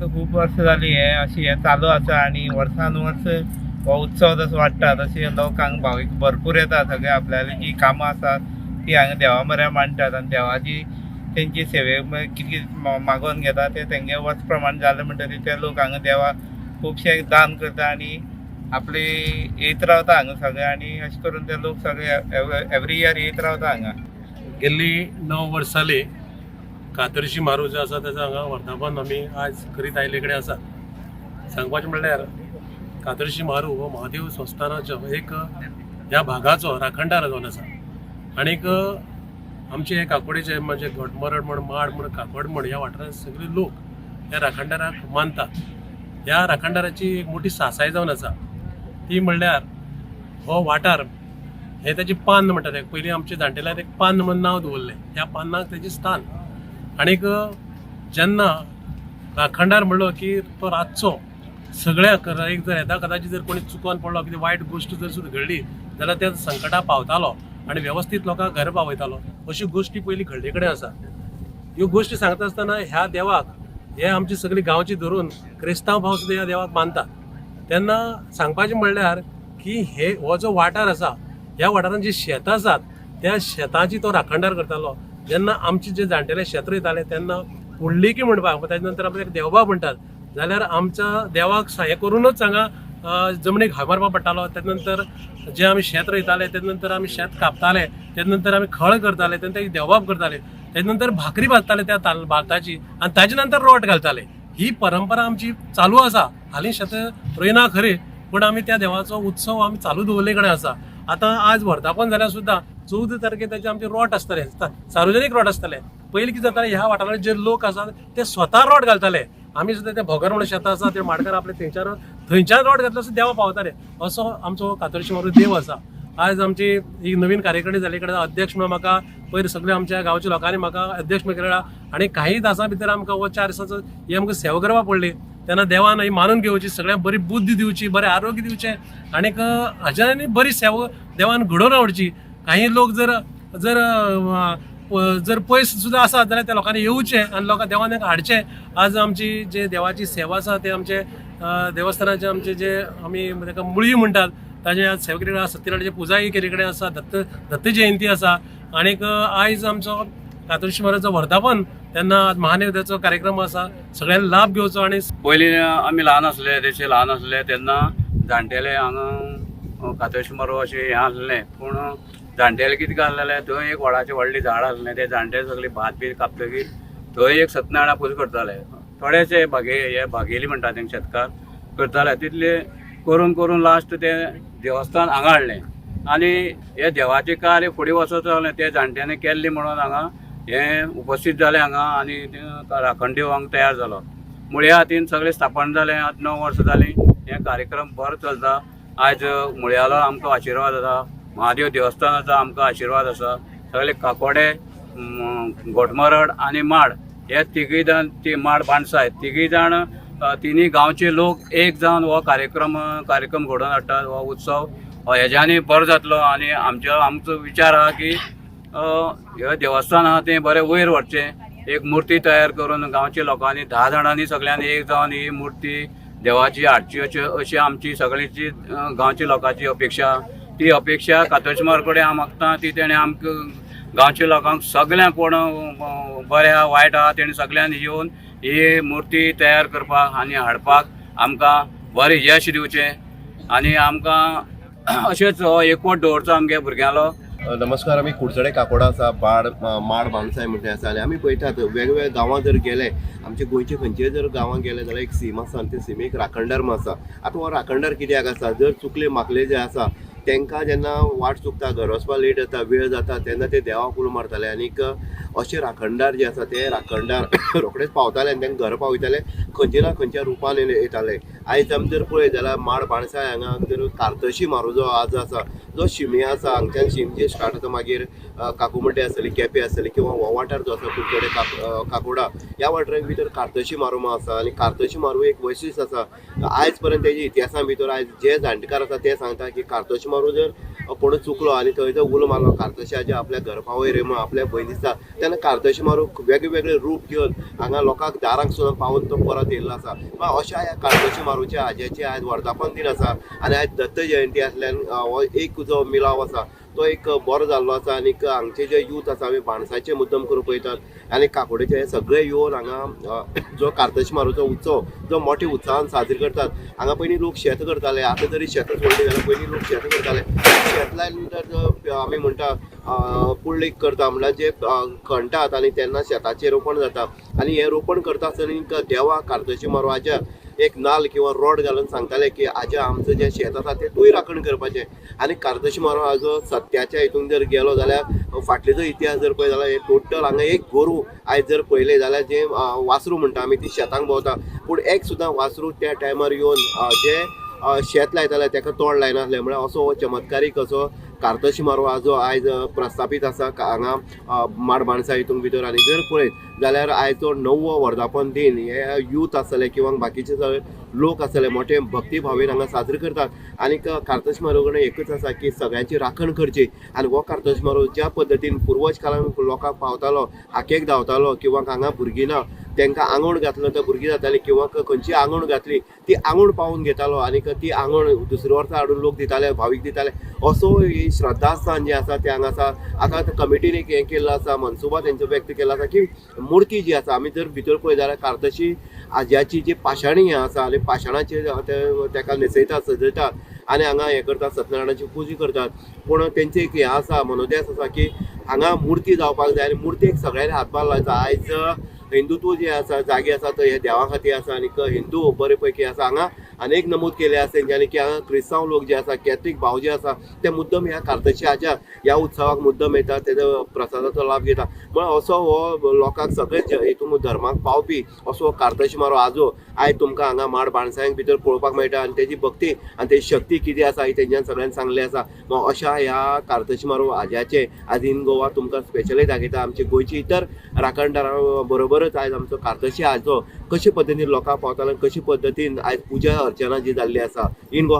आतां खूब वर्सां जालीं हें चालू आसा आनी वर्सान वर्स हो उत्सव जसो वाडटा तशें लोकांक भावीक भरपूर येता. सगळे आपल्याली जी कामां आसात ती हांगा देवा म्हऱ्या मांडटात आनी देवाची तेंची सेवे कितें कितें मागोवन घेता ते तेंगे वच प्रमाण जालें म्हणटकीर ते लोक हांगा देवाक खुबशे दान करता आनी आपली येत रावता हांगा सगळे आनी अशें करून ते लोक सगळे एवरी इयर येत रावता हांगा. गेल्ली 9 वर्सांली कातरशी मारू जो आसा तेजो हांगा वर्धापन आमी आज करीत आयले कडेन आसा. सांगपाचें म्हणल्यार कातरशी मारू हो महादेव संस्थानाचो एक ह्या भागाचो राखणदार जावन आसा. आनीक आमचे हे काकोडेचे म्हणजे घोटमरड म्हण माड म्हण काकोड म्हण ह्या वाठारांत सगळे लोक ह्या राखणदाराक मानतात. ह्या राखणदाराची एक मोठी सासाय जावन आसा. ती म्हणल्यार हो वाठार हे त्याची पान म्हणटात. पयलीं आमचे जाणटेल्यान एक पान म्हणून नांव दवरलें. ह्या पानाक तेजें स्थान. आनीक जेन्ना राखणदार म्हणलो की तो रातचो सगळ्याक एक जर येता कदाचित जर कोणी चुकोन पडलो कितें वायट गोश्ट जर सुद्दां घडली जाल्यार त्या संकटाक पावतालो आनी वेवस्थीत लोकांक घर पावयतालो. अश्यो गोश्टी पयलीं घडले कडेन आसा. ह्यो गोश्टी सांगता आसतना ह्या देवाक हे आमची सगळी गांवची धरून क्रिस्तांव भाव सुद्दां ह्या देवाक मानतात. तेन्ना सांगपाचें म्हणल्यार की हो जो वाठार आसा ह्या वाठारांत जी शेतां आसात त्या शेतांची तो राखणदार करतालो. जेन्ना आमचे जे जाणटेले शेत रोयताले तेन्ना पुंडलिकी म्हणपाक ताजे नंतर आमी देवबाब म्हणटात जाल्यार आमच्या देवाक सहाय्य करूनच हांगा जमनीक हात मारपाक पडटालो. तेजे नंतर जे आमी शेत रोयताले तेजे नंतर आमी शेत कापताले तेजे नंतर आमी खळ करताले तेन्ना तेजे देवबाब करताले. तेजे नंतर भाकरी भाजताले त्या भाताची आनी ताजे नंतर रोट घालताले. ही परंपरा आमची चालू आसा. हालीं शेत रोयना खरी पूण आमी त्या देवाचो उत्सव आमी चालू दवरले कडेन आसा. आतां आज वर्धापन जाल्यार सुद्दां 14 तारखेक ताचे आमचे रोट आसतले. सार्वजनीक रोट आसतले. पयलीं कितें जातालें ह्या वाठारांत जे लोक आसात ते स्वता रोट घालताले. आमी सुद्दां ते भोगर म्हणून शेतां आसा ते माडकार आपले थंयच्यान रोट घातलो सुद्दां देवा पावताले. असो आमचो कातरशी मारू देव आसा. आज आमची ही नवीन कार्यकारिणी जाले कडेन अध्यक्ष म्हणून म्हाका पयर सगळ्या आमच्या गांवच्या लोकांनी म्हाका अध्यक्ष केला आनी काही तासां भितर आमकां हो 4 दिसाचो ही आमकां सेवा करपाक पडली. तेन्ना देवान ही मानून घेवची सगळ्यांक बरी बुद्धी दिवची बरें आरोग्य दिवचें आनीक हाज्यान बरी सेवा देवान घडोवन हाडची. काही लोक जर जर पयस सुद्दां आसात जाल्यार त्या लोकांनी येवचें आनी लोकांक देवान हाडचें. आज आमची जे देवाची सेवा आसा ते आमचे देवस्थानाचे आमचे जे आमी ताका मुळी म्हणटात ताजे आज सेवा केले कडेन सत्यनारायणाची पुजाही केले कडेन आसा. दत्त जयंती आसा. आनीक आयज आमचो कातरशी मारूचो वर्धापन तेन्ना महानैवेद्याचो कार्यक्रम आसा. सगळ्यांनी लाभ घेवचो. आनी पयलीं आमी ल्हान आसले तेचे ल्हान आसले तेन्ना जाणटेले हांगा कातरशी मारू अशें हें आसलें. पूण जाणटेले कितें करताले थंय एक व्हडाचें व्हडलें झाड आसलें. ते जाणटे सगळीं भात बी कापतकीर थंय एक सत्यनारायणा पुजा करताले. थोडेशे भागेली म्हणटा तेंचे शेतकार करताले. तितले करून करून लास्ट ते देवस्थान हांगा हाडलें. आनी हे देवाचें कार्य फुडें वचत रावलें. ते जाणट्यांनी केल्लें म्हणून हांगा हे उपस्थित जाले हांगा आनी राखण देव हांगा तयार जालो. मुळ्या हातीन सगळें स्थापन जालें. आतां 9 वर्सां जालीं. हे कार्यक्रम बरो चलता. आयज मुळ्यालो आमकां आशिर्वाद आसा. महादेव देवस्थानाचो आमकां आशिर्वाद आसा. सगळे काकोडे घोटमरड आनी माड हे तिगूय जाण ती माड बाणसाय तिगूय जाण तिनी गांवचे लोक एक जावन हो कार्यक्रम घडोवन हाडटात. हो उत्सव हेज्यांनी बरो जातलो. आनी आमचो विचार आहा की हे देवस्थान आहा तें बरें वयर व्हरचें. एक मुर्ती तयार करून गांवच्या लोकांनी 10 जाणांनी सगळ्यांनी एक जावन ही मुर्ती देवाची हाडची अशी आमची सगळ्यांची गांवच्या लोकांची अपेक्षा. ती अपेक्षा कातरशी मारू कडेन हांव मागता ती तेणें आमकां गांवच्या लोकांक सगळ्यांक कोण बरें आहा वायट आहा तेणें सगळ्यांनी येवन ही मुर्ती तयार करपाक आनी हाडपाक आमकां बरें यश दिवचें. आनी आमकां अशेंच हो एकवट दवरचो आमगे भुरग्यांलो. नमस्कार. आमी कुडचडे काकोडा आसा माड बाणसाय म्हणटा आसा आनी आमी पळयतात वेगवेगळ्या गांवां जर गेले आमचे गोंयचे खंयचेय जर गांवां गेले जाल्यार एक सीम आसा आनी ते सीमेक राखणदार म्हूण आसा. आतां हो राखणदार कित्याक आसा जर चुकले माकले जे आसा तांकां जेन्ना वाट चुकता घर वचपाक लेट जाता वेळ जाता तेन्ना ते देवाक उलो मारताले. आनीक अशे राखणदार जे आसा ते राखणदार रोखडेच पावताले आनी तांकां घर पावयताले. खंयचे ना खंयच्या रुपान येताले. आयज आमी जर पळयत जाल्यार माड बाणसाय हांगा जर कार्तशी मारू जो आज आसा जो शिमे आसा हांगच्यान शिम जे स्टार्ट जाता मागीर काकुमड्डे आसतली केपें आसतली किंवा हो वाठार जो आसा कुडचडे काकोडा ह्या वाठारांत भितर कार्तशी मारू आसा. आनी कार्तशी मारू एक वैशिश्ट आसा. आयज पर्यंत तेजे इतिहासा भितर आयज जे जाणटेकार आसा ते सांगता की कार्तशी मारू जर कोण चुकलो आणि थंय जर उलो मारलो कार्तोशाचे आपल्या घर पावय रे म्हणून आपल्या भंय दिसता तेन्ना कार्तोश मारूक वेगळे रूप घेवन हांगा लोकांक दारांक सुद्दां पावून तो परत येयल्लो आसा. अशा ह्या कार्तोश मारूच्या हाज्याचे आयज वर्धापन दिन आसा आनी आयज दत्त जयंती आसल्यान हो एक जो मिलाव आसा तो एक बरो जाल्लो आसा. आनी हांगचे जे यूथ आसा आमी बाणसाचे मुद्दम करून पळयतात आनी काकोडेचे सगळे येवन हांगा जो कार्तोश मारूचो उत्सव जो मोठ्या उत्सवान साजरो करतात. हांगा पयलीं लोक शेत करताले, आतां तरी शेतां सोडली जाल्यार पयलीं लोक शेत करताले. शेत लायल्यानंतर आमी म्हणटा पुळीक करता म्हणल्यार जे खणटात आनी तेन्ना शेताचें रोपण जाता आनी हें रोपण करता आसतना देवा कार्तोश मारू हाज्या एक नाल किंवा रॉड घालून सांगताले की हाज्या आमचें जें शेत आसा तें तुय राखण करपाचें. आनी कार्तोश मारू हाजो सत्याच्या हितून जर गेलो जाल्यार फाटले जो इतिहास जर पळय जाल्यार हे टोटल हांगा एक गोरू आयज जर पळयलें जाल्यार जें वासरू म्हणटा आमी ती शेतांक भोंवता पूण एक सुद्दां वासरू त्या टायमार येवन जे शेत लायताले ताका तोंड लायनासलें. म्हळ्यार असो हो चमत्कारीक असो कार्तोश मारू हा जो आयज प्रस्थापीत आसा हांगा माडबाणसा हितून भितर. आनी जर पळयत जाल्यार आयचो 9वो वर्धापन दिन हे यूथ आसतले किंवा बाकीचे सगळे लोक आसतले मोठे भक्ती भावेन हांगा साजरो करतात. आनी कार्तोश मारू कडेन एकच आसा की सगळ्यांची राखण करची. आनी हो कार्तोश मारू ज्या पद्दतीन पुर्वज काळान लोकांक पावतालो, हाकेक धांवतालो किंवा हांगा भुरगीं ना तांकां आंगवण घातलो तर भुरगीं जातालीं किंवा खंयची आंगवण घातली ती आंगवण पावून घेतालो आनी ती आंगवण दुसरे वर्सा हाडून लोक दिताले, भावीक दिताले. असो ही श्रद्धास्थान जें आसा तें हांगा आसा. आतां कमिटीन एक हें केल्लो आसा, मनसुबा तेंचो व्यक्त केल्लो आसा की मुर्ती जी आसा आमी जर भितर पळयत जाल्यार कार्तोशी हाज्याची जी पाशाणी हें आसा आनी पाशाणाचे ताका न्हेसयतात, सजयतात आनी हांगा हें करतात, सत्यनारायणाची पुजा करतात. पूण तेंचें एक हें आसा, मनोदेश आसा की हांगा मुर्ती जावपाक जाय आनी मुर्तेक सगळ्यांनी हातभार लायता. आयज हिंदुत्व जे आसा जागे आसा तो हे देवा खातीर आसा आनी हिंदू बरे पैकी आसा. हांगा अनेक नमूद केले आसा तेंच्यांनी की हांगा क्रिस्तांव लोक जे आसा, कॅथलीक भाव जे आसा ते मुद्दम ह्या कार्तोशाच्या ह्या उत्सवाक मुद्दम येतात, तेजो प्रसादाचो लाभ घेता. म्हण असो हो लोकांक सगळेच हितून धर्माक पावपी असो कार्तोश मारू आजो आयज तुमकां हांगा माडबाणसांक भितर पळोवपाक मेळटा. आनी तेजी भक्ती आनी तेजी शक्ती कितें आसा ही तेंच्यान सगळ्यांक सांगलें आसा. मग अशा ह्या कार्तोश मारू हाज्याचे आज इन गोवा तुमकां स्पेशली दाखयता. आमची गोंयची इतर राखणदारां बरोबरच आयज आमचो कार्तोशी हाजो कशे पद्दतीन लोकांक पावतालो, कशे पद्दतीन आयज पुजा अर्चना जी जाल्ली आसा इन गोवा